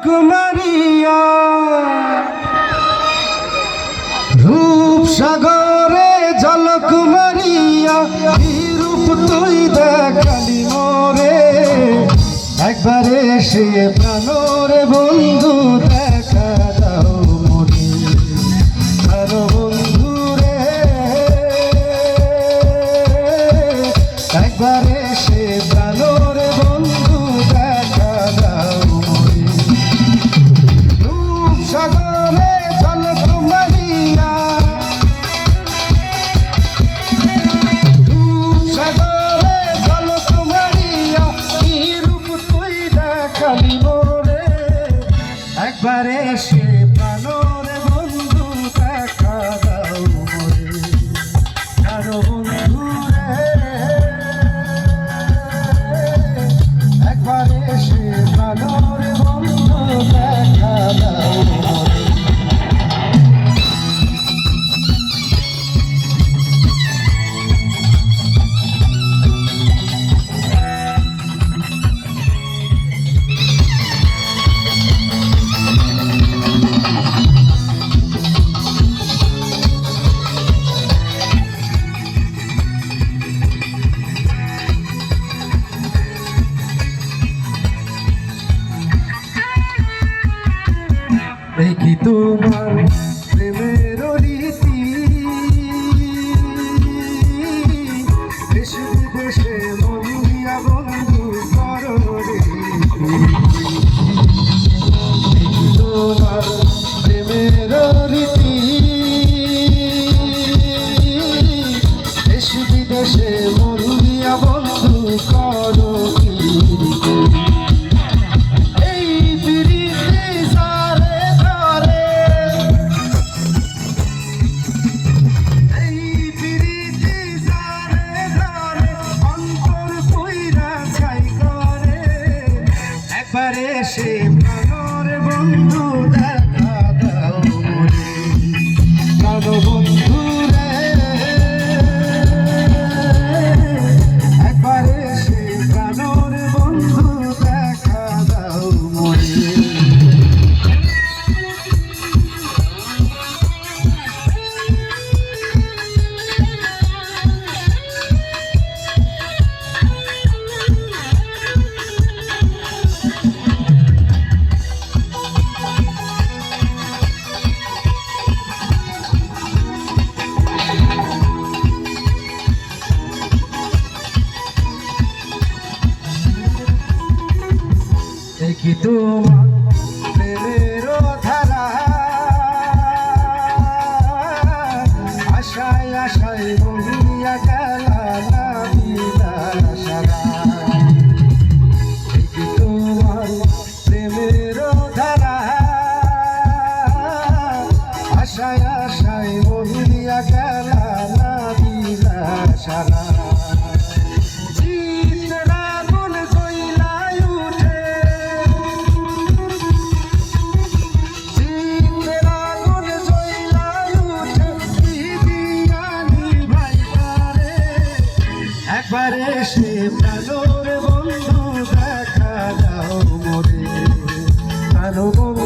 ঝলক মারিয়া রূপসাগরে ঝলক মারিয়া কি রূপ তুই দেখালি মোরে একবারে সে প্রাণরে বন্ধু দেখা দাও মোরে প্রাণ বন্ধু রে একবারে সে প্রাণরে বন্ধু দেখা দাও মোরে রূপসাগরে ঝলক মারিয়া রূপসাগরে ঝলক মারিয়া কি রূপ তুই দেখালি মোরে একবারে সে প্রাণরে বন্ধু দেখা দাও মোরে প্রাণ বন্ধু রে একবারে সে প্রাণরে বন্ধু দেখা দাও মোরে দেখি তোমার প্রেমের রীতি দেশ বিদেশে মনিয়া বন্ধু করো রীতি দেখি তোমার প্রেমের রীতি দেশ বিদেশে মনিয়া বন্ধু করো রীতি একবারে সে প্রাণরে বন্ধু দেখা দাও মোরে প্রাণ বন্ধু রে একবারে সে প্রাণরে বন্ধু দেখা দাও মোরে দেখি তোমার প্রেমের ধারা আশায় আশায় বহিয়া গেলা না দিলা সারা দেখি তোমার প্রেমের ধারা আশায় আশায় বহিয়া গেলা না দিলা সারা একবারে সে প্রাণরে বন্ধু দেখা দাও মোরে প্রাণ বন্ধু